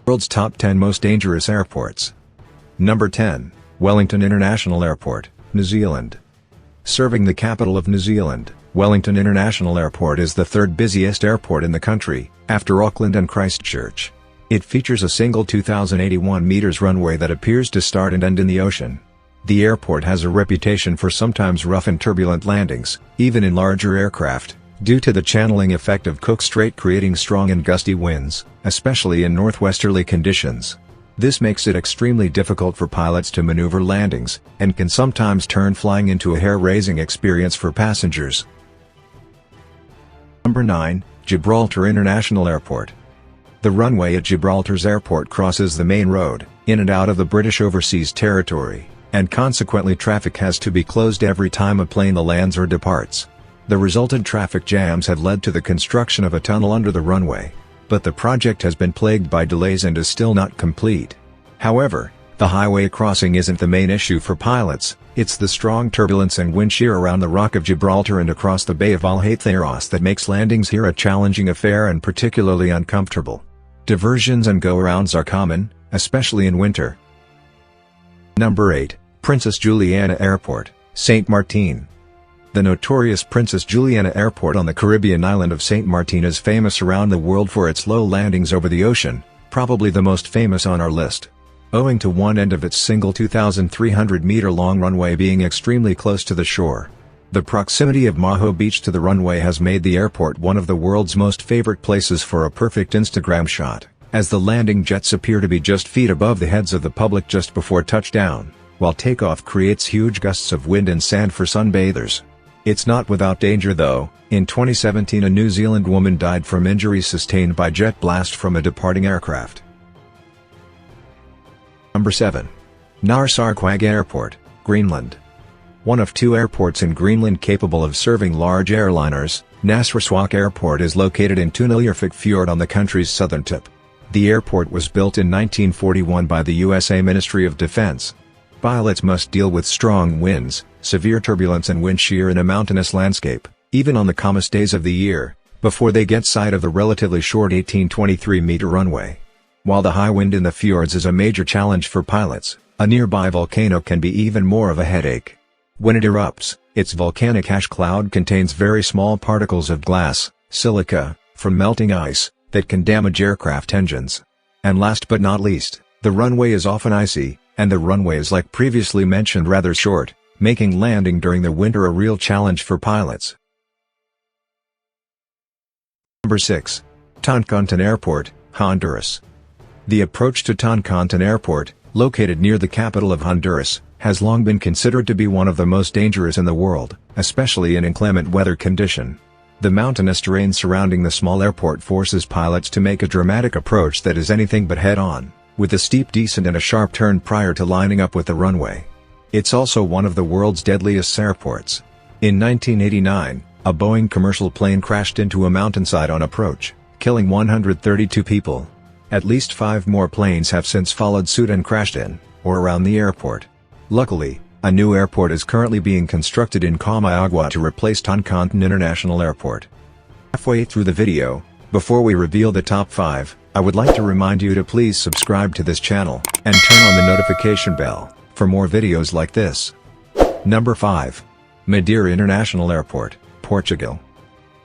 World's top 10 most dangerous airports. Number 10, Wellington International Airport, New Zealand. Serving the capital of New Zealand, Wellington International Airport is the third busiest airport in the country, after Auckland and Christchurch. It features a single 2,081 meters runway that appears to start and end in the ocean. The airport has a reputation for sometimes rough and turbulent landings, even in larger aircraft, due to the channeling effect of Cook Strait creating strong and gusty winds, especially in northwesterly conditions. This makes it extremely difficult for pilots to maneuver landings, and can sometimes turn flying into a hair-raising experience for passengers. Number 9, Gibraltar International Airport. The runway at Gibraltar's airport crosses the main road, in and out of the British overseas territory, and consequently traffic has to be closed every time a plane lands or departs. The resultant traffic jams have led to the construction of a tunnel under the runway, but the project has been plagued by delays and is still not complete. However, the highway crossing isn't the main issue for pilots, it's the strong turbulence and wind shear around the Rock of Gibraltar and across the Bay of Algeciras that makes landings here a challenging affair and particularly uncomfortable. Diversions and go-arounds are common, especially in winter. Number 8, Princess Juliana Airport, Saint Martin. The notorious Princess Juliana Airport on the Caribbean island of Saint Martin is famous around the world for its low landings over the ocean, probably the most famous on our list. Owing to one end of its single 2,300-meter-long runway being extremely close to the shore. The proximity of Maho Beach to the runway has made the airport one of the world's most favorite places for a perfect Instagram shot, as the landing jets appear to be just feet above the heads of the public just before touchdown, while takeoff creates huge gusts of wind and sand for sunbathers. It's not without danger though. In 2017 a New Zealand woman died from injuries sustained by jet blast from a departing aircraft. Number 7. Narsarsuaq Airport, Greenland. One of two airports in Greenland capable of serving large airliners, Narsarsuaq Airport is located in Tuniljarvik Fjord on the country's southern tip. The airport was built in 1941 by the USA Ministry of Defense. Pilots must deal with strong winds, severe turbulence and wind shear in a mountainous landscape, even on the calmest days of the year, before they get sight of the relatively short 18-23-meter runway. While the high wind in the fjords is a major challenge for pilots, a nearby volcano can be even more of a headache. When it erupts, its volcanic ash cloud contains very small particles of glass, silica, from melting ice, that can damage aircraft engines. And last but not least, the runway is often icy, and the runway is like previously mentioned rather short, making landing during the winter a real challenge for pilots. Number 6. Toncontín Airport, Honduras. The approach to Toncontín Airport, located near the capital of Honduras, has long been considered to be one of the most dangerous in the world, especially in inclement weather condition. The mountainous terrain surrounding the small airport forces pilots to make a dramatic approach that is anything but head-on, with a steep descent and a sharp turn prior to lining up with the runway. It's also one of the world's deadliest airports. In 1989, a Boeing commercial plane crashed into a mountainside on approach, killing 132 people. At least 5 more planes have since followed suit and crashed in, or around the airport. Luckily, a new airport is currently being constructed in Comayagua to replace Toncontín International Airport. Halfway through the video, before we reveal the top 5, I would like to remind you to please subscribe to this channel, and turn on the notification bell, for more videos like this. Number 5. Madeira International Airport, Portugal.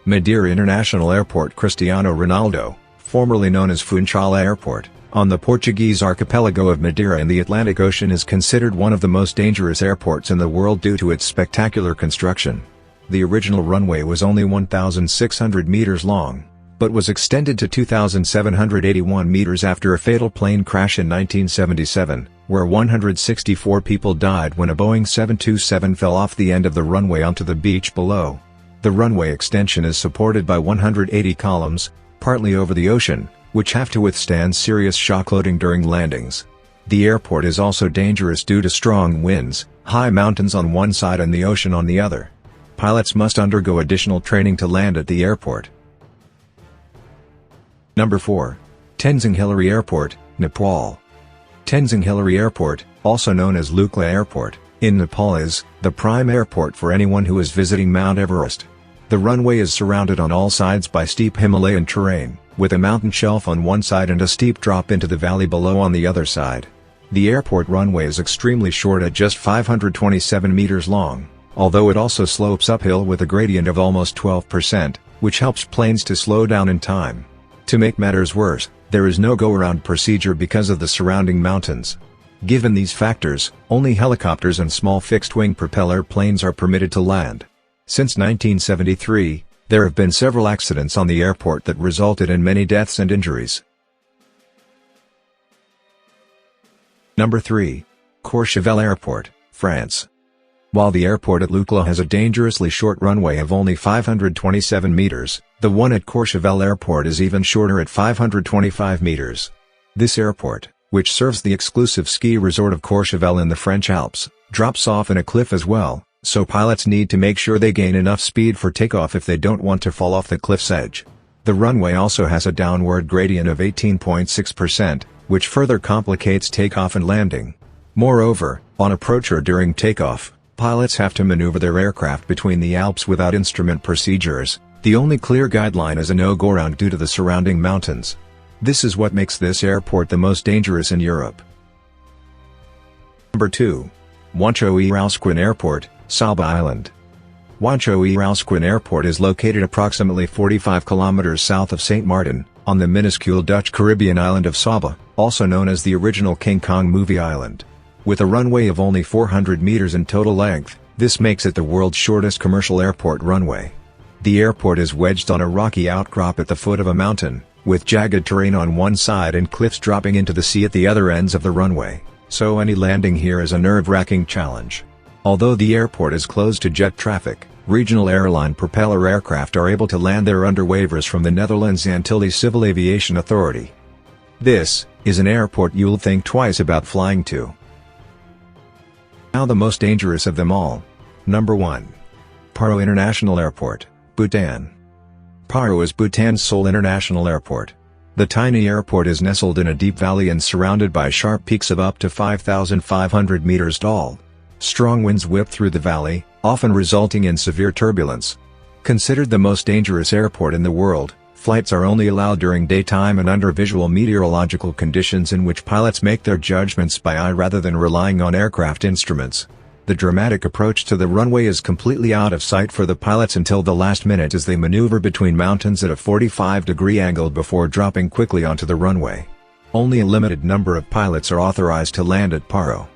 Madeira International Airport Cristiano Ronaldo, formerly known as Funchal Airport, on the Portuguese archipelago of Madeira in the Atlantic Ocean is considered one of the most dangerous airports in the world due to its spectacular construction. The original runway was only 1,600 meters long, but was extended to 2,781 meters after a fatal plane crash in 1977, where 164 people died when a Boeing 727 fell off the end of the runway onto the beach below. The runway extension is supported by 180 columns, partly over the ocean, which have to withstand serious shock loading during landings. The airport is also dangerous due to strong winds, high mountains on one side and the ocean on the other. Pilots must undergo additional training to land at the airport. Number 4. Tenzing Hillary Airport, Nepal. Tenzing Hillary Airport, also known as Lukla Airport, in Nepal is the prime airport for anyone who is visiting Mount Everest. The runway is surrounded on all sides by steep Himalayan terrain, with a mountain shelf on one side and a steep drop into the valley below on the other side. The airport runway is extremely short at just 527 meters long, although it also slopes uphill with a gradient of almost 12%, which helps planes to slow down in time. To make matters worse, there is no go-around procedure because of the surrounding mountains. Given these factors, only helicopters and small fixed-wing propeller planes are permitted to land. Since 1973, there have been several accidents on the airport that resulted in many deaths and injuries. Number 3. Courchevel Airport, France. While the airport at Lucla has a dangerously short runway of only 527 meters, the one at Courchevel Airport is even shorter at 525 meters. This airport, which serves the exclusive ski resort of Courchevel in the French Alps, drops off in a cliff as well, so pilots need to make sure they gain enough speed for takeoff if they don't want to fall off the cliff's edge. The runway also has a downward gradient of 18.6%, which further complicates takeoff and landing. Moreover, on approach or during takeoff, pilots have to maneuver their aircraft between the Alps without instrument procedures. The only clear guideline is a no-go-round due to the surrounding mountains. This is what makes this airport the most dangerous in Europe. Number 2. Wancho-Erausquin Airport, Saba Island. Wancho-Erausquin Airport is located approximately 45 kilometers south of St. Martin, on the minuscule Dutch Caribbean island of Saba, also known as the original King Kong movie island. With a runway of only 400 meters in total length, this makes it the world's shortest commercial airport runway. The airport is wedged on a rocky outcrop at the foot of a mountain, with jagged terrain on one side and cliffs dropping into the sea at the other ends of the runway, so any landing here is a nerve-wracking challenge. Although the airport is closed to jet traffic, regional airline propeller aircraft are able to land there under waivers from the Netherlands Antilles Civil Aviation Authority. This is an airport you'll think twice about flying to. Now the most dangerous of them all. Number 1. Paro International Airport, Bhutan. Paro is Bhutan's sole international airport. The tiny airport is nestled in a deep valley and surrounded by sharp peaks of up to 5,500 meters tall. Strong winds whip through the valley, often resulting in severe turbulence. Considered the most dangerous airport in the world, flights are only allowed during daytime and under visual meteorological conditions in which pilots make their judgments by eye rather than relying on aircraft instruments. The dramatic approach to the runway is completely out of sight for the pilots until the last minute as they maneuver between mountains at a 45-degree angle before dropping quickly onto the runway. Only a limited number of pilots are authorized to land at Paro.